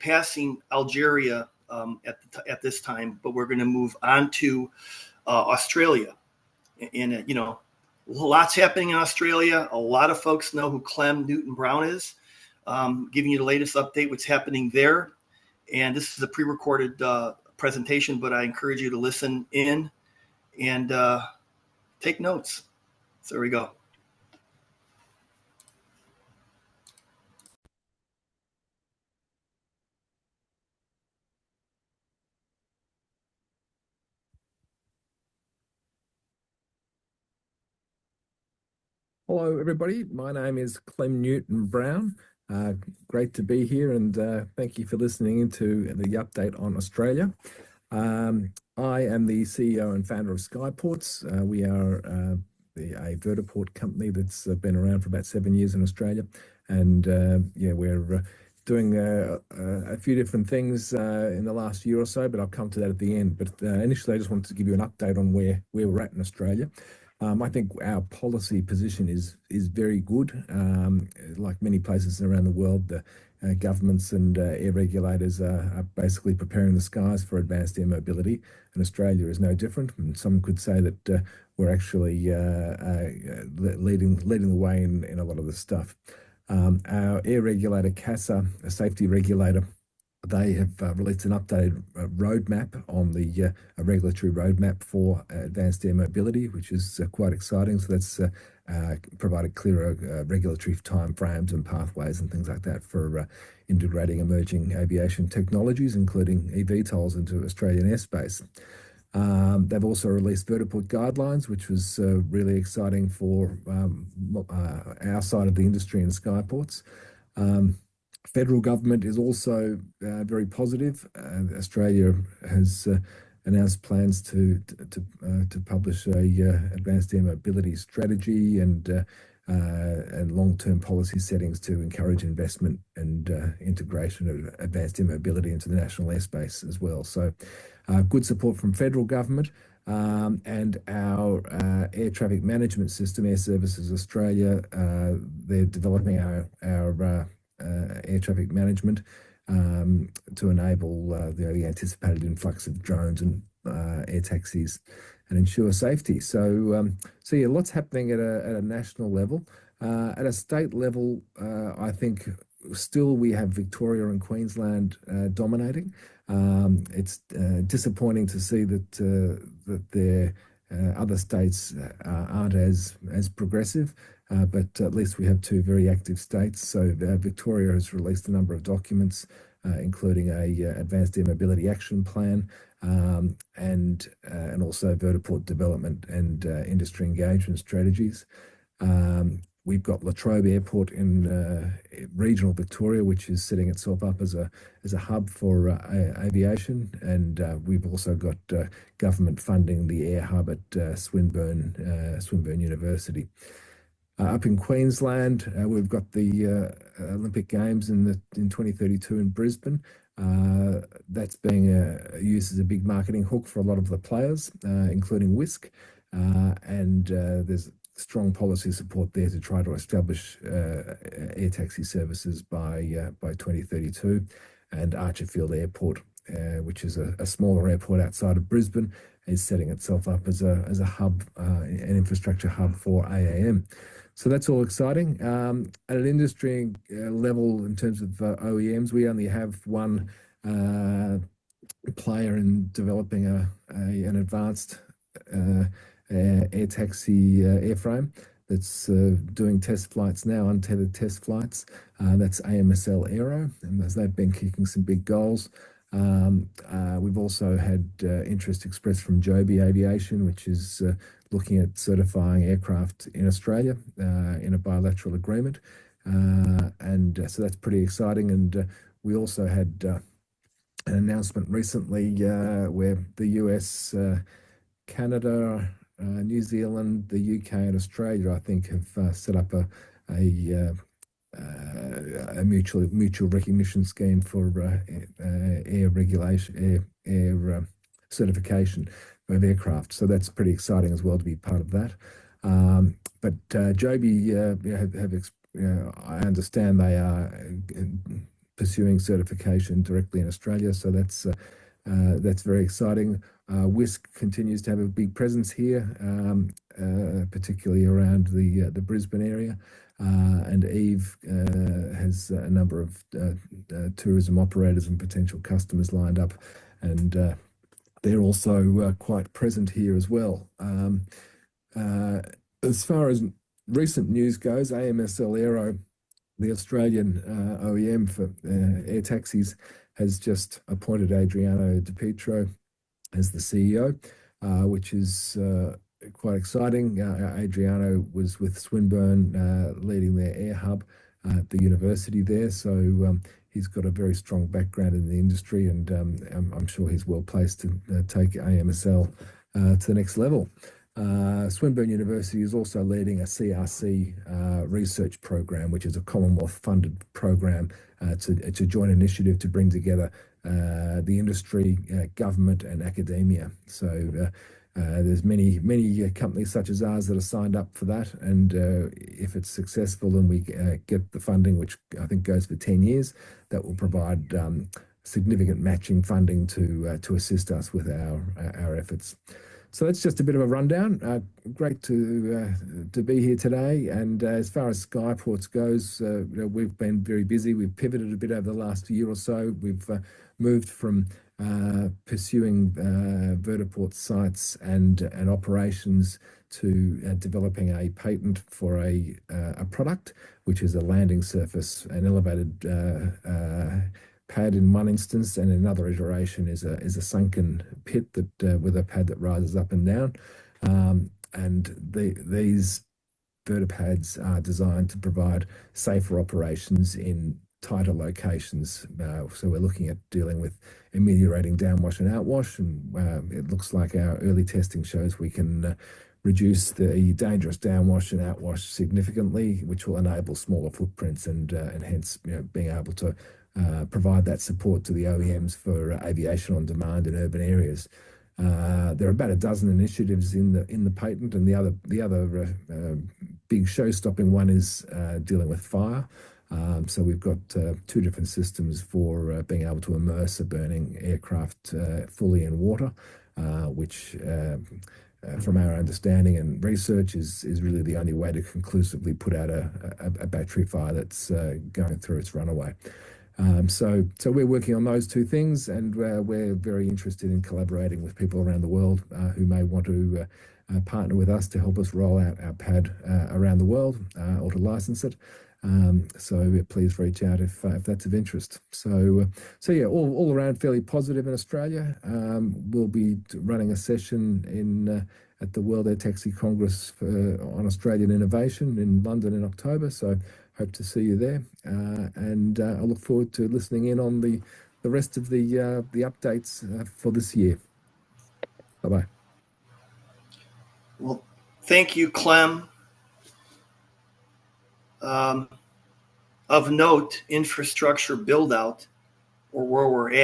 passing Algeria at this time, but we're going to move on to Australia. And, lots happening in Australia. A lot of folks know who Clem Newton-Brown is. Giving you the latest update, what's happening there. And this is a pre-recorded presentation, but I encourage you to listen in and take notes. So there we go. Hello, everybody. My name is Clem Newton-Brown. Great to be here, and thank you for listening into the update on Australia. I am the CEO and founder of Skyports. We are a vertiport company that's been around for about 7 years in Australia, and we're doing a few different things in the last year or so, but I'll come to that at the end. But initially, I just wanted to give you an update on where we're at in Australia. I think our policy position is very good. Like many places around the world, the governments and air regulators are basically preparing the skies for advanced air mobility, and Australia is no different. And some could say that we're actually leading the way in a lot of this stuff. Our air regulator, CASA, a safety regulator, they have released an updated roadmap on the regulatory roadmap for advanced air mobility, which is quite exciting. So that's provided clearer regulatory timeframes and pathways and things like that for integrating emerging aviation technologies, including eVTOLs, into Australian airspace. They've also released vertiport guidelines, which was really exciting for our side of the industry and Skyports. Federal government is also very positive. Australia has announced plans to publish a advanced air mobility strategy and long-term policy settings to encourage investment and integration of advanced air mobility into the national airspace as well. So good support from federal government. And our air traffic management system, Air Services Australia, they're developing our air traffic management to enable the anticipated influx of drones and air taxis and ensure safety. So yeah, lots happening at a national level. At a state level, I think still we have Victoria and Queensland dominating. It's disappointing to see that their other states aren't as progressive. But at least we have two very active states. So Victoria has released a number of documents, including a advanced air mobility action plan, and also vertiport development and industry engagement strategies. We've got Latrobe Airport in regional Victoria, which is setting itself up as a hub for aviation, and we've also got government funding the air hub at Swinburne University. Up in Queensland, we've got the Olympic Games in 2032 in Brisbane. That's being used as a big marketing hook for a lot of the players, including Whisk. And there's strong policy support there to try to establish air taxi services by 2032. And Archerfield Airport, which is a smaller airport outside of Brisbane, is setting itself up as a hub, an infrastructure hub for AAM. So that's all exciting. At an industry level, in terms of OEMs, we only have one player in developing an advanced air taxi airframe that's doing test flights now, untethered test flights. That's AMSL Aero, and they've been kicking some big goals. We've also had interest expressed from Joby Aviation, which is looking at certifying aircraft in Australia in a bilateral agreement. So that's pretty exciting. And we also had an announcement recently where the US, Canada, New Zealand, the UK and Australia, I think, have set up a mutual recognition scheme for air regulation, air certification of aircraft. So that's pretty exciting as well to be part of that. But Joby I understand they are pursuing certification directly in Australia. So that's very exciting. WISC continues to have a big presence here, particularly around the Brisbane area. And Eve has a number of tourism operators and potential customers lined up, and they're also quite present here as well. As far as recent news goes, AMSL Aero, the Australian OEM for air taxis, has just appointed Adriano Di Pietro as the CEO, which is quite exciting. Adriano was with Swinburne, leading their air hub at the university there. So he's got a very strong background in the industry, and I'm sure he's well placed to take AMSL to the next level. Swinburne University is also leading a CRC research program, which is a Commonwealth-funded program. It's a joint initiative to bring together the industry, government, and academia. So there's many companies such as ours that are signed up for that, and if it's successful and we get the funding, which I think goes for 10 years, that will provide significant matching funding to assist us with our efforts. So that's just a bit of a rundown. Great to be here today. And as far as Skyports goes, we've been very busy. We've pivoted a bit over the last year or so. We've moved from pursuing vertiport sites and operations to developing a patent for a product, which is a landing surface, an elevated pad in one instance, and another iteration is a sunken pit that with a pad that rises up and down. These vertipads are designed to provide safer operations in tighter locations. So we're looking at dealing with ameliorating downwash and outwash, and it looks like our early testing shows we can reduce the dangerous downwash and outwash significantly, which will enable smaller footprints and hence being able to provide that support to the OEMs for aviation on demand in urban areas. There are about a dozen initiatives in the patent, and the other big show-stopping one is dealing with fire. So we've got two different systems for being able to immerse a burning aircraft fully in water, which from our understanding and research is really the only way to conclusively put out a battery fire that's going through its runaway. So we're working on those two things, and we're very interested in collaborating with people around the world who may want to partner with us to help us roll out our pad around the world or to license it. So please reach out if that's of interest. So yeah, all around fairly positive in Australia. We'll be running a session at the World Air Taxi Congress on Australian innovation in London in October. So hope to see you there, and I look forward to listening in on the rest of the updates for this year. Bye-bye. Well, thank you, Clem. Of note, infrastructure build out, or where we're at.